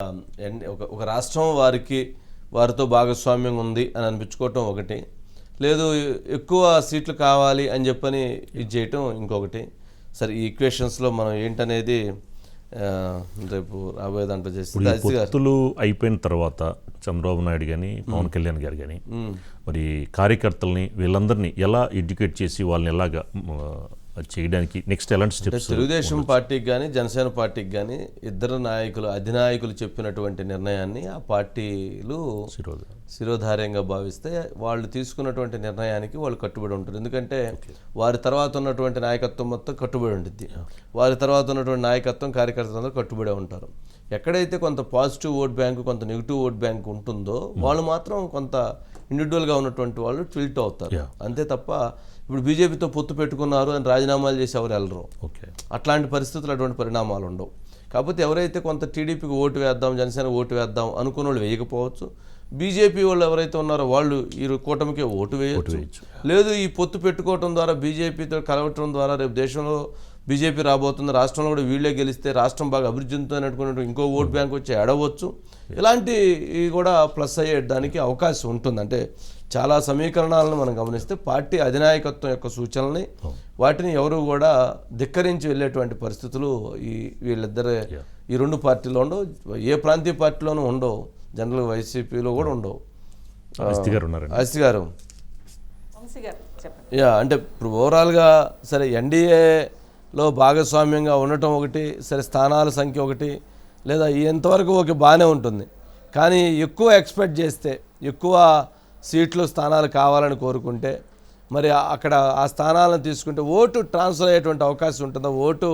ఒక రాష్ట్రం వారితో భాగస్వామ్యం ఉంది అని అనిపించుకోవటం ఒకటి, లేదు ఎక్కువ సీట్లు కావాలి అని చెప్పని ఇది చేయటం ఇంకొకటి. సరే, ఈ ఈక్వేషన్స్లో మనం ఏంటనేది రేపు రాబోయే దాంట్లో చేస్తే పొత్తులు అయిపోయిన తర్వాత చంద్రబాబు నాయుడు కానీ పవన్ కళ్యాణ్ గారు కానీ మరి కార్యకర్తల్ని వీళ్ళందరినీ ఎలా ఎడ్యుకేట్ చేసి వాళ్ళని ఎలాగా చేయడానికి నెక్స్ట్ ఎలాంటి స్టెప్స్? తెలుగుదేశం పార్టీకి కానీ జనసేన పార్టీకి కానీ ఇద్దరు అధినాయకులు చెప్పినటువంటి నిర్ణయాన్ని ఆ పార్టీలు శిరోధార్యంగా భావిస్తే వాళ్ళు తీసుకున్నటువంటి నిర్ణయానికి వాళ్ళు కట్టుబడి ఉంటారు. ఎందుకంటే వారి తర్వాత ఉన్నటువంటి నాయకత్వం మొత్తం కట్టుబడి ఉంటుంది, వారి తర్వాత ఉన్నటువంటి నాయకత్వం కార్యకర్తలందరూ కట్టుబడి ఉంటారు. ఎక్కడైతే కొంత పాజిటివ్ ఓట్ బ్యాంకు కొంత నెగిటివ్ ఓట్ బ్యాంక్ ఉంటుందో వాళ్ళు మాత్రం కొంత ఇండివిజువల్గా ఉన్నటువంటి వాళ్ళు ట్విల్ట్ అవుతారు. అంతే తప్ప ఇప్పుడు బీజేపీతో పొత్తు పెట్టుకున్నారు అని రాజీనామాలు చేసి ఎవరు వెళ్ళరు. అట్లాంటి పరిస్థితులు, అటువంటి పరిణామాలు ఉండవు. కాకపోతే ఎవరైతే కొంత టీడీపీకి ఓటు వేద్దాం, జనసేన ఓటు వేద్దాం అనుకున్న వాళ్ళు వేయకపోవచ్చు. బీజేపీ వాళ్ళు ఎవరైతే ఉన్నారో వాళ్ళు ఈ కూటమికి ఓటు వేయచ్చు. లేదు, ఈ పొత్తు పెట్టుకోవడం ద్వారా బీజేపీతో కలవటం ద్వారా రేపు దేశంలో బీజేపీ రాబోతుంది, రాష్ట్రంలో కూడా వీళ్ళే గెలిస్తే రాష్ట్రం బాగా అభివృద్ధి చెందుతుంది అనుకున్నట్టు ఇంకో ఓట్ బ్యాంక్ వచ్చి ఎడవచ్చు. ఇలాంటివి కూడా ప్లస్ అయ్యేదానికి అవకాశం ఉంటుంది. అంటే చాలా సమీకరణాలను మనం గమనిస్తే పార్టీ అధినాయకత్వం యొక్క సూచనల్ని వాటిని ఎవరు కూడా ధిక్కరించి వెళ్ళేటువంటి పరిస్థితులు వీళ్ళిద్దరే ఈ రెండు పార్టీలో ఉండవు, ఏ ప్రాంతీయ పార్టీలోనూ ఉండవు, జనరల్ వైసీపీలో కూడా ఉండవు. అస్తి గారు అంటే ఇప్పుడు ఓవరాల్గా సరే ఎన్డీఏలో భాగస్వామ్యంగా ఉండటం ఒకటి, సరే స్థానాల సంఖ్య ఒకటి, లేదా ఎంతవరకు ఒక బాగానే ఉంటుంది. కానీ ఎక్కువ ఎక్స్పెక్ట్ చేస్తే, ఎక్కువ సీట్లు స్థానాలు కావాలని కోరుకుంటే మరి అక్కడ ఆ స్థానాలను తీసుకుంటే ఓటు ట్రాన్స్ఫర్ అయ్యేటువంటి అవకాశం ఉంటుందా? ఓటు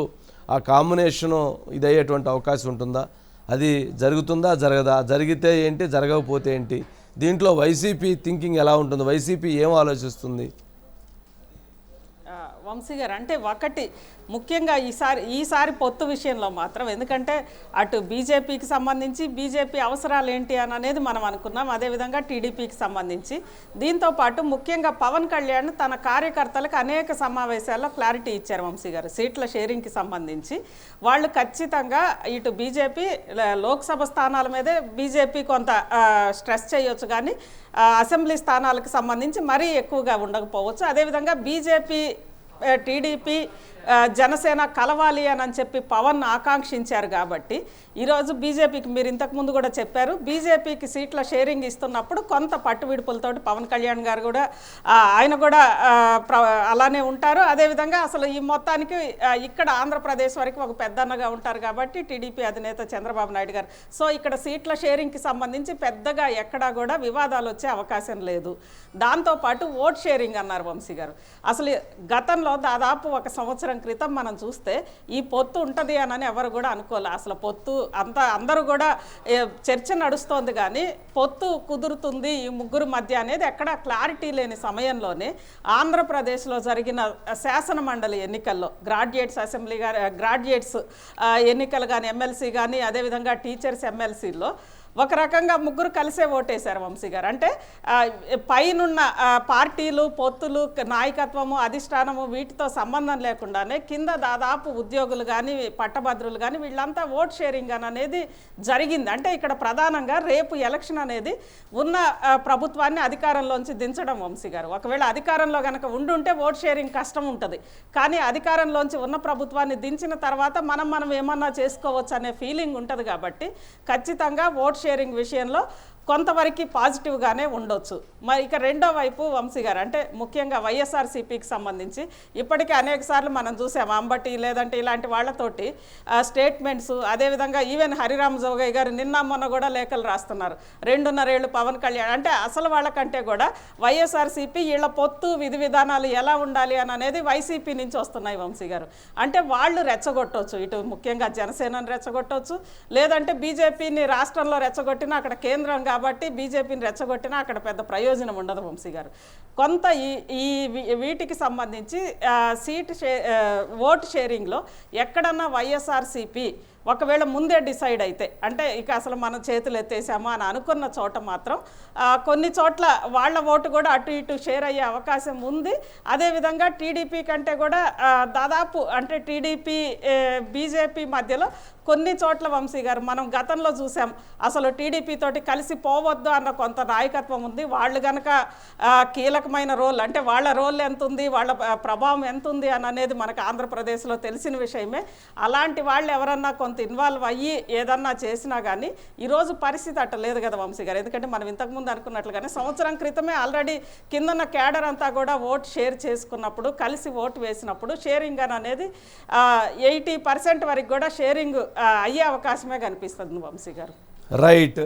ఆ కాంబినేషను ఇదయ్యేటువంటి అవకాశం ఉంటుందా? అది జరుగుతుందా, జరగదా? జరిగితే ఏంటి, జరగకపోతే ఏంటి? దీంట్లో వైసీపీ థింకింగ్ ఎలా ఉంటుంది? వైసీపీ ఏం ఆలోచిస్తుంది? వంశీ గారు, అంటే ఒకటి ముఖ్యంగా ఈసారి పొత్తు విషయంలో మాత్రం, ఎందుకంటే అటు బీజేపీకి సంబంధించి బీజేపీ అవసరాలు ఏంటి అని అనేది మనం అనుకున్నాం, అదేవిధంగా టీడీపీకి సంబంధించి. దీంతోపాటు ముఖ్యంగా పవన్ కళ్యాణ్ తన కార్యకర్తలకు అనేక సమావేశాల్లో క్లారిటీ ఇచ్చారు వంశీ గారు. సీట్ల షేరింగ్కి సంబంధించి వాళ్ళు ఖచ్చితంగా ఇటు బీజేపీ లోక్సభ స్థానాల మీదే బీజేపీ కొంత స్ట్రెస్ చేయొచ్చు, కానీ అసెంబ్లీ స్థానాలకు సంబంధించి మరీ ఎక్కువగా ఉండకపోవచ్చు. అదేవిధంగా బీజేపీ టీడీపీ జనసేన కలవాలి అని చెప్పి పవన్ ఆకాంక్షించారు. కాబట్టి ఈరోజు బీజేపీకి, మీరు ఇంతకుముందు కూడా చెప్పారు, బీజేపీకి సీట్ల షేరింగ్ ఇస్తున్నప్పుడు కొంత పట్టు విడుపులతోటి పవన్ కళ్యాణ్ గారు కూడా ఆయన కూడా అలానే ఉంటారు. అదేవిధంగా అసలు ఈ మొత్తానికి ఇక్కడ ఆంధ్రప్రదేశ్ వరకు ఒక పెద్దన్నగా ఉంటారు కాబట్టి టీడీపీ అధినేత చంద్రబాబు నాయుడు గారు. సో ఇక్కడ సీట్ల షేరింగ్కి సంబంధించి పెద్దగా ఎక్కడా కూడా వివాదాలు వచ్చే అవకాశం లేదు. దాంతోపాటు ఓట్ షేరింగ్ అన్నారు వంశీ గారు. అసలు గతంలో దాదాపు ఒక సంవత్సరం క్రితం మనం చూస్తే ఈ పొత్తు ఉంటుంది అని ఎవరు కూడా అనుకోలే. అసలు పొత్తు అందరూ కూడా చర్చ నడుస్తోంది, కానీ పొత్తు కుదురుతుంది ఈ ముగ్గురు మధ్య అనేది ఎక్కడ క్లారిటీ లేని సమయంలోనే ఆంధ్రప్రదేశ్లో జరిగిన శాసన మండలి ఎన్నికల్లో గ్రాడ్యుయేట్స్ ఎన్నికలు కానీ, ఎమ్మెల్సీ కానీ, అదేవిధంగా టీచర్స్ ఎమ్మెల్సీలో ఒక రకంగా ముగ్గురు కలిసే ఓటేశారు వంశీ గారు. అంటే పైనున్న పార్టీలు, పొత్తులు, నాయకత్వము, అధిష్టానము వీటితో సంబంధం లేకుండానే కింద దాదాపు ఉద్యోగులు కానీ, పట్టభద్రులు కానీ వీళ్ళంతా ఓట్ షేరింగ్ అనేది జరిగింది. అంటే ఇక్కడ ప్రధానంగా రేపు ఎలక్షన్ అనేది ఉన్న ప్రభుత్వాన్ని అధికారంలోంచి దించడం వంశీ గారు. ఒకవేళ అధికారంలో కనుక ఉండుంటే ఓట్ షేరింగ్ కష్టం ఉంటుంది, కానీ అధికారంలోంచి ఉన్న ప్రభుత్వాన్ని దించిన తర్వాత మనం ఏమన్నా చేసుకోవచ్చు అనే ఫీలింగ్ ఉంటుంది. కాబట్టి ఖచ్చితంగా ఓట్ షేరింగ్ విషయంలో కొంతవరకు పాజిటివ్గానే ఉండొచ్చు. మరి ఇక రెండో వైపు వంశీ గారు, అంటే ముఖ్యంగా వైఎస్ఆర్సీపీకి సంబంధించి ఇప్పటికీ అనేక సార్లు మనం చూసాం, అంబటి లేదంటే ఇలాంటి వాళ్ళతోటి స్టేట్మెంట్స్, అదేవిధంగా ఈవెన్ హరిరామ్ జోగయ్య గారు నిన్న మొన్న కూడా లేఖలు రాస్తున్నారు. 2.5 ఏళ్ళు పవన్ కళ్యాణ్ అంటే అసలు వాళ్ళకంటే కూడా వైఎస్ఆర్సీపీ వీళ్ళ పొత్తు విధి విధానాలు ఎలా ఉండాలి అనేది వైసీపీ నుంచి వస్తున్నాయి వంశీ గారు. అంటే వాళ్ళు రెచ్చగొట్టవచ్చు, ఇటు ముఖ్యంగా జనసేనని రెచ్చగొట్టవచ్చు, లేదంటే బీజేపీని రాష్ట్రంలో రెచ్చగొట్టినా అక్కడ కేంద్రం కాబట్టి బీజేపీని రెచ్చగొట్టినా అక్కడ పెద్ద ప్రయోజనం ఉండదు వంశీ గారు. కొంత ఈ వీటికి సంబంధించి ఓటు షేరింగ్లో ఎక్కడన్నా వైఎస్ఆర్సీపీ ఒకవేళ ముందే డిసైడ్ అయితే, అంటే ఇక అసలు మనం చేతులు ఎత్తేసామా అని అనుకున్న చోట మాత్రం కొన్ని చోట్ల వాళ్ళ ఓటు కూడా అటు ఇటు షేర్ అయ్యే అవకాశం ఉంది. అదేవిధంగా టీడీపీ కంటే కూడా దాదాపు అంటే టీడీపీ బీజేపీ మధ్యలో కొన్ని చోట్ల వంశీ గారు మనం గతంలో చూసాం, అసలు టీడీపీ తోటి కలిసి పోవద్దు అన్న కొంత నాయకత్వం ఉంది. వాళ్ళు కనుక కీలకమైన రోల్, అంటే వాళ్ళ రోల్ ఎంత ఉంది, వాళ్ళ ప్రభావం ఎంత ఉంది అని అనేది మనకు ఆంధ్రప్రదేశ్లో తెలిసిన విషయమే. అలాంటి వాళ్ళు ఎవరన్నా కొంత ఇన్వాల్వ్ అయ్యి ఏదన్నా చేసినా కానీ ఈరోజు పరిస్థితి అట్ట లేదు కదా వంశీ గారు. ఎందుకంటే మనం ఇంతకుముందు అనుకున్నట్లుగానే సంవత్సరం క్రితమే ఆల్రెడీ కిందన్న క్యాడర్ అంతా కూడా ఓట్ షేర్ చేసుకున్నప్పుడు, కలిసి ఓటు వేసినప్పుడు షేరింగ్ అని అనేది 80% వరకు కూడా షేరింగ్ అయ్యే అవకాశమే కనిపిస్తుంది వంశీ గారు. రైట్.